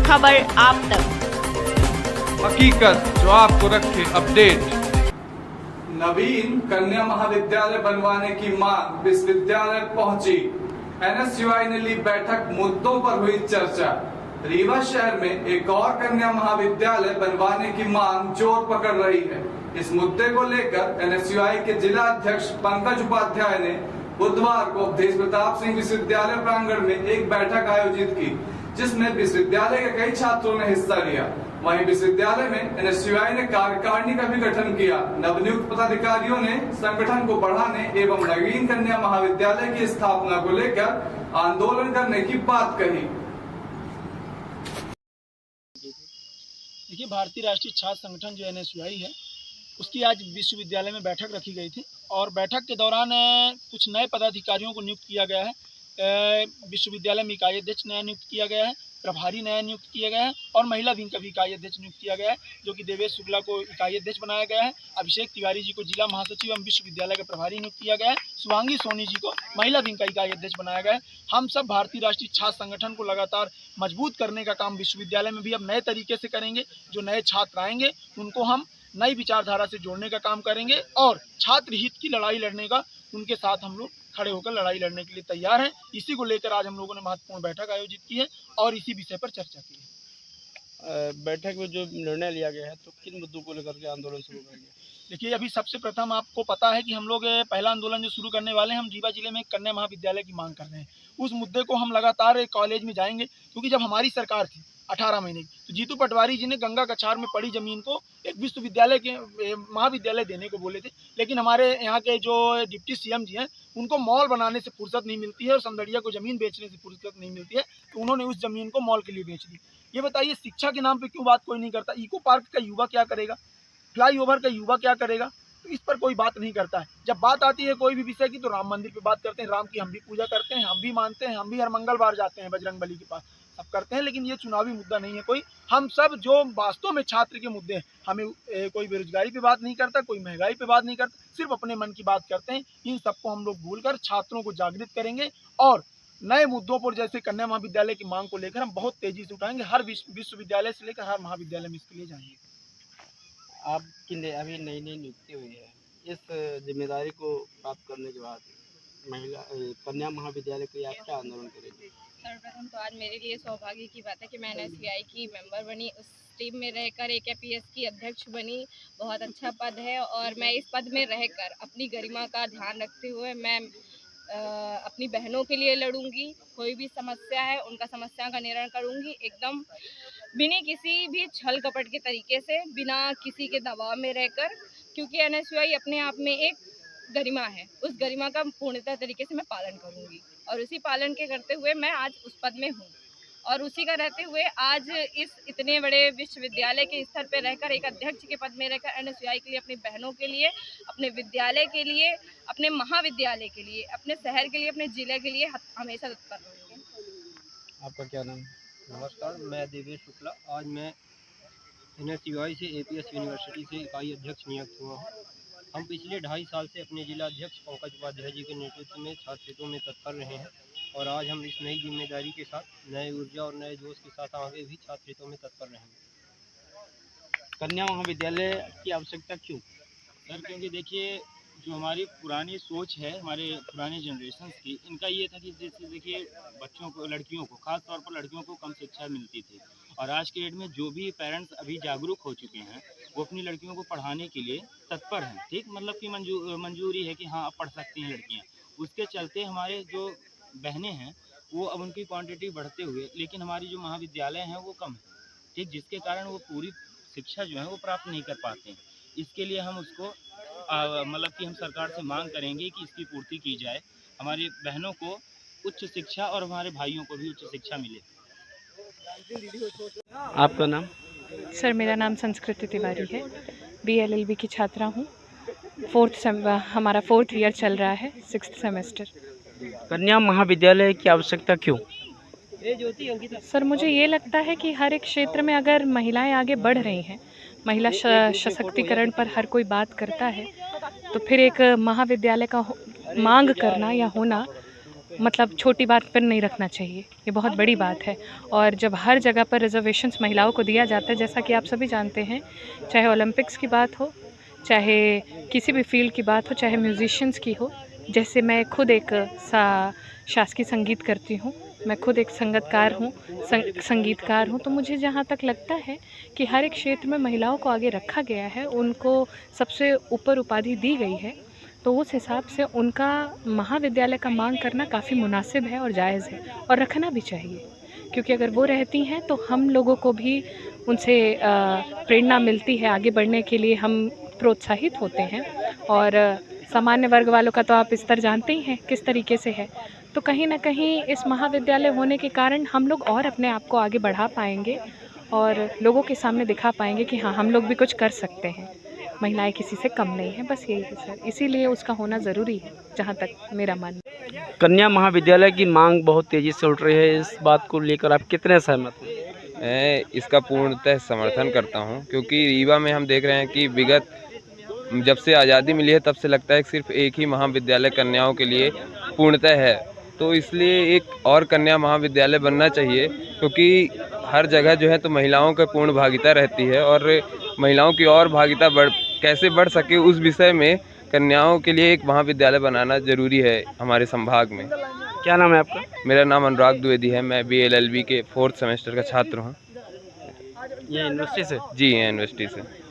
खबर आप तक, हकीकत जो आपको रखे अपडेट। नवीन कन्या महाविद्यालय बनवाने की मांग विश्वविद्यालय पहुंची। एनएसयूआई ने ली बैठक, मुद्दों पर हुई चर्चा। रीवा शहर में एक और कन्या महाविद्यालय बनवाने की मांग जोर पकड़ रही है। इस मुद्दे को लेकर एनएसयूआई के जिला अध्यक्ष पंकज उपाध्याय ने बुधवार को अवधेश प्रताप सिंह विश्वविद्यालय प्रांगण में एक बैठक आयोजित की, जिसमें विश्वविद्यालय के कई छात्रों ने हिस्सा लिया। वहीं विश्वविद्यालय में एनएसयूआई ने कार्यकारिणी का भी गठन किया। नवनियुक्त पदाधिकारियों ने संगठन को बढ़ाने एवं नवीन कन्या महाविद्यालय की स्थापना को लेकर आंदोलन करने की बात कही। देखिए, भारतीय राष्ट्रीय छात्र संगठन जो एनएसयूआई है, उसकी आज विश्वविद्यालय में बैठक रखी गई थी और बैठक के दौरान कुछ नए पदाधिकारियों को नियुक्त किया गया है। विश्वविद्यालय में इकाई अध्यक्ष नया नियुक्त किया गया है, प्रभारी नया नियुक्त किया गया है और महिला विंग का भी इकाई अध्यक्ष नियुक्त किया गया है, जो कि देवेश शुक्ला को इकाई अध्यक्ष बनाया गया है। अभिषेक तिवारी जी को जिला महासचिव एवं विश्वविद्यालय का प्रभारी नियुक्त किया गया है। शुभांगी सोनी जी को महिला विंग का इकाई अध्यक्ष बनाया गया है। हम सब भारतीय राष्ट्रीय छात्र संगठन को लगातार मजबूत करने का काम विश्वविद्यालय में भी अब नए तरीके से करेंगे। जो नए छात्र आएंगे उनको हम नई विचारधारा से जोड़ने का काम करेंगे और छात्र हित की लड़ाई लड़ने का उनके साथ हम लोग खड़े होकर लड़ाई लड़ने के लिए तैयार हैं। इसी को लेकर आज हम लोगों ने महत्वपूर्ण बैठक आयोजित की है और इसी विषय पर चर्चा की है। बैठक में जो निर्णय लिया गया है, तो किन मुद्दों को लेकर के आंदोलन शुरू करेंगे? देखिए, अभी सबसे प्रथम आपको पता है कि हम लोग पहला आंदोलन जो शुरू करने वाले हैं, हम रीवा जिले में कन्या महाविद्यालय की मांग कर रहे हैं। उस मुद्दे को हम लगातार कॉलेज में जाएंगे, क्योंकि जब हमारी सरकार थी 18 महीने की, तो जीतू पटवारी जी ने गंगा कछार में पड़ी जमीन को एक विश्वविद्यालय के महाविद्यालय देने को बोले थे, लेकिन हमारे यहाँ के जो डिप्टी सीएम जी हैं, उनको मॉल बनाने से फुर्सत नहीं मिलती है और समदड़िया को ज़मीन बेचने से फुर्सत नहीं मिलती है, तो उन्होंने उस ज़मीन को मॉल के लिए बेच दी। ये बताइए, शिक्षा के नाम पे क्यों बात कोई नहीं करता? इको पार्क का युवा क्या करेगा? फ्लाईओवर का युवा क्या करेगा? तो इस पर कोई बात नहीं करता है। जब बात आती है कोई भी विषय की, तो राम मंदिर पे बात करते हैं। राम की हम भी पूजा करते हैं, हम भी मानते हैं, हम भी हर मंगलवार जाते हैं बजरंगबली के पास, सब करते हैं। लेकिन ये चुनावी मुद्दा नहीं है कोई। हम सब जो वास्तव में छात्र के मुद्दे हैं, हमें कोई बेरोजगारी पे बात नहीं करता, कोई महंगाई पे बात नहीं करता, सिर्फ अपने मन की बात करते हैं। इन सबको हम लोग भूलकर छात्रों को जागृत करेंगे और नए मुद्दों पर, जैसे कन्या महाविद्यालय की मांग को लेकर हम बहुत तेजी से उठाएंगे। हर विश्वविद्यालय से लेकर हर महाविद्यालय में इसके लिए जाएंगे। आपकी अभी नई नियुक्ति हुई है, इस जिम्मेदारी को प्राप्त करने के बाद महिला कन्या महाविद्यालय के लिए आप क्या आंदोलन करेंगे? सर्वप्रथम तो आज मेरे लिए सौभाग्य की बात है कि मैं एनएसयूआई की मेंबर बनी, उस टीम में रहकर AKPS की अध्यक्ष बनी। बहुत अच्छा पद है और मैं इस पद में रहकर अपनी गरिमा का ध्यान रखते हुए मैं अपनी बहनों के लिए लड़ूंगी। कोई भी समस्या है, उनका समस्या का निवारण करूंगी, एकदम बिना किसी भी छल कपट के तरीके से, बिना किसी के दबाव में रहकर, क्योंकि एनएसयूआई अपने आप में एक गरिमा है। उस गरिमा का पूर्णतः तरीके से मैं पालन करूंगी और उसी पालन के करते हुए मैं आज उस पद में हूँ और उसी का रहते हुए आज इस इतने बड़े विश्वविद्यालय के स्तर पर रहकर, एक अध्यक्ष के पद में रहकर एनएसयूआई के लिए, अपनी बहनों के लिए, अपने विद्यालय के लिए, अपने महाविद्यालय के लिए, अपने शहर के लिए, अपने जिले के लिए हमेशा तत्पर रहूँगी। आपका क्या नाम? नमस्कार, मैं देवेश शुक्ला। आज मैं एनएसयूआई से APS यूनिवर्सिटी से इकाई अध्यक्ष नियुक्त हुआ हूँ। हम पिछले 2.5 साल से अपने जिला अध्यक्ष पंकज उपाध्याय जी के नेतृत्व में छात्र हितों में तत्पर रहे हैं और आज हम इस नई जिम्मेदारी के साथ, नए ऊर्जा और नए जोश के साथ आगे भी छात्र हितों में तत्पर रहेंगे। कन्या महाविद्यालय की आवश्यकता क्यों? सर, क्योंकि देखिए, जो हमारी पुरानी सोच है, हमारे पुराने जनरेशन की, इनका ये था कि जैसे देखिए, बच्चों को, लड़कियों को, खास तौर पर लड़कियों को कम शिक्षा मिलती थी और आज के डेट में जो भी पेरेंट्स अभी जागरूक हो चुके हैं, वो अपनी लड़कियों को पढ़ाने के लिए तत्पर हैं। ठीक, मतलब कि मंजूरी है कि हाँ, अब पढ़ सकती हैं लड़कियाँ। उसके चलते हमारे जो बहनें हैं, वो अब उनकी क्वांटिटी बढ़ते हुए, लेकिन हमारी जो महाविद्यालय हैं वो कम है। ठीक, जिसके कारण वो पूरी शिक्षा जो है वो प्राप्त नहीं कर पाते हैं। इसके लिए हम उसको मतलब कि हम सरकार से मांग करेंगे कि इसकी पूर्ति की जाए, हमारी बहनों को उच्च शिक्षा और हमारे भाइयों को भी उच्च शिक्षा मिले। आपका नाम? सर, मेरा नाम संस्कृति तिवारी है। BLLB की छात्रा हूँ। हमारा 4th ईयर चल रहा है, 6th सेमेस्टर। कन्या महाविद्यालय की आवश्यकता क्यों? सर, मुझे ये लगता है कि हर एक क्षेत्र में अगर महिलाएं आगे बढ़ रही हैं, महिला सशक्तिकरण पर हर कोई बात करता है, तो फिर एक महाविद्यालय का मांग करना या होना मतलब छोटी बात पर नहीं रखना चाहिए, ये बहुत बड़ी बात है। और जब हर जगह पर रिजर्वेशंस महिलाओं को दिया जाता है, जैसा कि आप सभी जानते हैं, चाहे ओलंपिक्स की बात हो, चाहे किसी भी फील्ड की बात हो, चाहे म्यूजिशियंस की हो। जैसे मैं खुद एक शास्त्रीय संगीत करती हूँ, मैं खुद एक संगीतकार हूँ, तो मुझे जहाँ तक लगता है कि हर एक क्षेत्र में महिलाओं को आगे रखा गया है, उनको सबसे ऊपर उपाधि दी गई है, तो उस हिसाब से उनका महाविद्यालय का मांग करना काफ़ी मुनासिब है और जायज़ है, और रखना भी चाहिए। क्योंकि अगर वो रहती हैं तो हम लोगों को भी उनसे प्रेरणा मिलती है, आगे बढ़ने के लिए हम प्रोत्साहित होते हैं। और सामान्य वर्ग वालों का तो आप स्तर जानते ही हैं किस तरीके से है। तो कहीं ना कहीं इस महाविद्यालय होने के कारण हम लोग और अपने आप को आगे बढ़ा पाएंगे और लोगों के सामने दिखा पाएंगे कि हाँ, हम लोग भी कुछ कर सकते हैं, महिलाएं किसी से कम नहीं हैं। बस यही है सर, इसीलिए उसका होना ज़रूरी है, जहाँ तक मेरा मानना है। कन्या महाविद्यालय की मांग बहुत तेज़ी से उठ रही है, इस बात को लेकर आप कितने सहमत हैं? मैं इसका पूर्णतः समर्थन करता हूं, क्योंकि रीवा में हम देख रहे हैं कि विगत जब से आज़ादी मिली है तब से लगता है कि सिर्फ एक ही महाविद्यालय कन्याओं के लिए पूर्णतः है। तो इसलिए एक और कन्या महाविद्यालय बनना चाहिए, क्योंकि हर जगह जो है तो महिलाओं का पूर्ण भागीदारी रहती है, और महिलाओं की और भागीदारी कैसे बढ़ सके उस विषय में कन्याओं के लिए एक महाविद्यालय बनाना जरूरी है हमारे संभाग में। क्या नाम है आपका? मेरा नाम अनुराग द्विवेदी है, मैं BLLB के 4th सेमेस्टर का छात्र हूँ। ये यूनिवर्सिटी से? जी, यूनिवर्सिटी से।